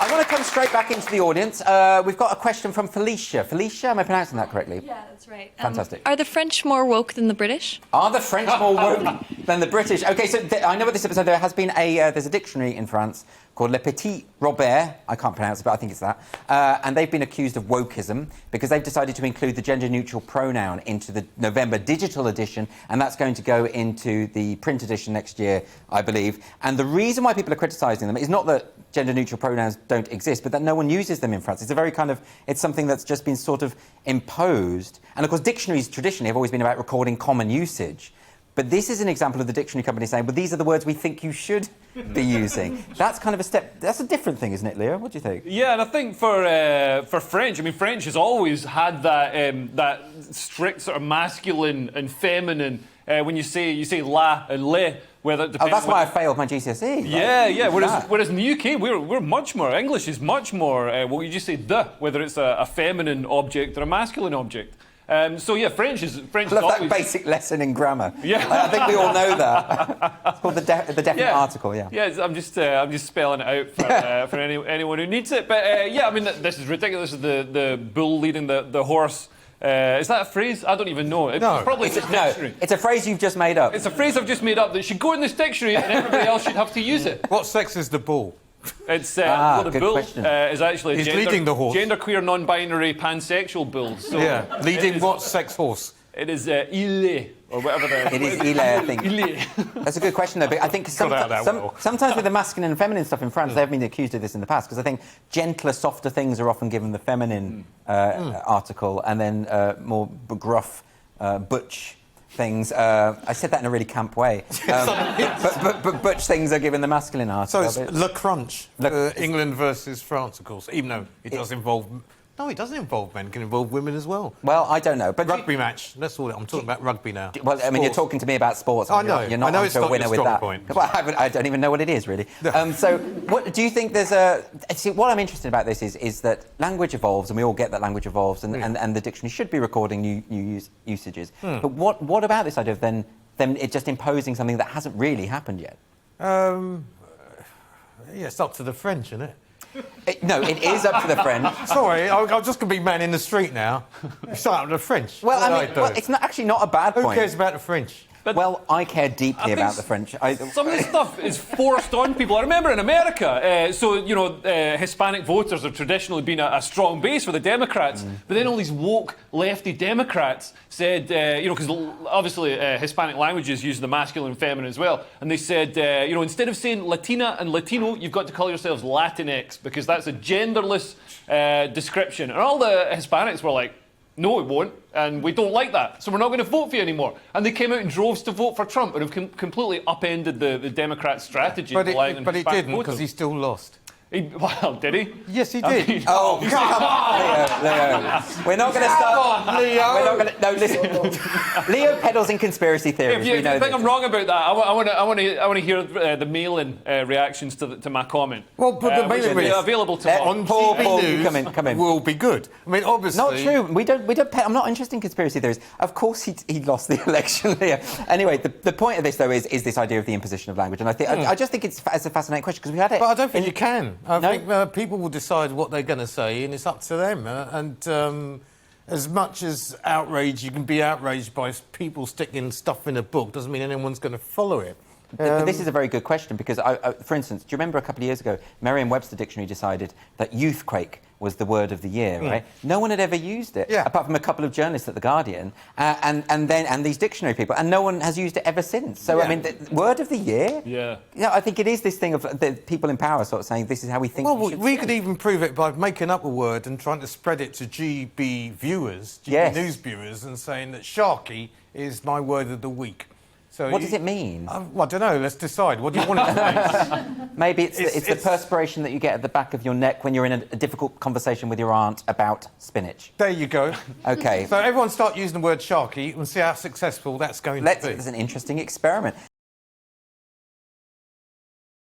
I want to come straight back into the audience. We've got a question from Felicia. Felicia, am I pronouncing that correctly? Yeah, that's right. Fantastic. Are the French more woke than the British? Are the French more woke than the British? OK, so I know what this episode... There has been there's a dictionary in France called Le Petit Robert. I can't pronounce it, but I think it's that. And they've been accused of wokeism because they've decided to include the gender-neutral pronoun into the November digital edition, and that's going to go into the print edition next year, I believe. And the reason why people are criticising them is not that gender-neutral pronouns don't exist, but that no one uses them in France. It's a very kind of... It's something that's just been sort of imposed. And, of course, dictionaries traditionally have always been about recording common usage. But this is an example of the dictionary company saying, well, these are the words we think you should be using. That's kind of a step... That's a different thing, isn't it, Leo? What do you think? Yeah, and I think for French, I mean, French has always had that that strict sort of masculine and feminine... when you say la and le, whether... Oh, that's why I failed my GCSE. Right? Yeah. Whereas in the UK, we're much more... English is much more... well, you just say the, whether it's a feminine object or a masculine object. So yeah, French is I love always... that basic lesson in grammar. Yeah, I think we all know that. It's called the definite article. Yeah. Yeah, I'm just spelling it out for anyone who needs it. But yeah, I mean, this is ridiculous. This is the bull leading the horse. Is that a phrase? I don't even know. No, probably it's a phrase you've just made up. It's a phrase I've just made up that should go in this dictionary and everybody else should have to use it. What sex is the bull? It's well, the good bull question. is actually He's leading the horse. Genderqueer, non-binary, pansexual bull. So yeah, leading what sex horse? It is ile, or whatever the... It is ile, I think. Ile. That's a good question, though. But I think sometimes with the masculine and feminine stuff in France, they've been accused of this in the past, because I think gentler, softer things are often given the feminine article, and then more gruff, butch things. I said that in a really camp way. But butch things are given the masculine article. So it's Le Crunch, England versus France, of course, even though it does involve... No, it doesn't involve men. It can involve women as well. Well, I don't know. But rugby match. That's all. I'm talking about rugby now. Well, I mean, you're talking to me about sports. I know. You're not I know it's a not winner your with strong that. point. Well, I don't even know what it is, really. So, what do you think there's a... See, what I'm interested about this is that language evolves, and we all get that language evolves, and the dictionary should be recording new usages. But what about this idea of then it just imposing something that hasn't really happened yet? Yeah, it's up to the French, isn't it? No, it is up to the French. Sorry, I'm just going to be man in the street now. It's up to the French. Well, I mean, it's actually not a bad point. Who cares about the French? But well, I care deeply about the French. Some of this stuff is forced on people. I remember in America, Hispanic voters have traditionally been a strong base for the Democrats, but then all these woke lefty Democrats said, because obviously Hispanic languages use the masculine and feminine as well, and they said, instead of saying Latina and Latino, you've got to call yourselves Latinx, because that's a genderless description. And all the Hispanics were like, no, it won't, and we don't like that, so we're not going to vote for you anymore. And they came out in droves to vote for Trump and have completely upended the Democrats' strategy. But it didn't, because he still lost. Well, did he? Yes, he did. Leo. We're not going to start... Come on, Leo! We're not going to... No, listen. Leo peddles in conspiracy theories. If you think I'm wrong about that, I want to hear the mail-in reactions to my comment. Well, but the mail-in be available tomorrow. On GBNews come in. Will be good. I mean, obviously... Not true. We don't. I'm not interested in conspiracy theories. Of course, he lost the election, Leo. Anyway, the point of this though is this idea of the imposition of language, and I just think it's a fascinating question because we had it. But I don't think you can. I think people will decide what they're going to say, and it's up to them. As much as outrage, you can be outraged by people sticking stuff in a book, doesn't mean anyone's going to follow it. But this is a very good question because, for instance, do you remember a couple of years ago, Merriam-Webster Dictionary decided that youthquake was the word of the year, right? No one had ever used it, apart from a couple of journalists at The Guardian, and these dictionary people, and no one has used it ever since. So, I mean, the word of the year? Yeah. I think it is this thing of the people in power sort of saying, this is how we think we could even prove it by making up a word and trying to spread it to GB viewers, GB News viewers, and saying that Sharky is my word of the week. So what does it mean? Well, I don't know. Let's decide. What do you want it to mean? Maybe it's the perspiration that you get at the back of your neck when you're in a difficult conversation with your aunt about spinach. There you go. OK. So everyone start using the word Sharky and see how successful that's going to be. It's an interesting experiment.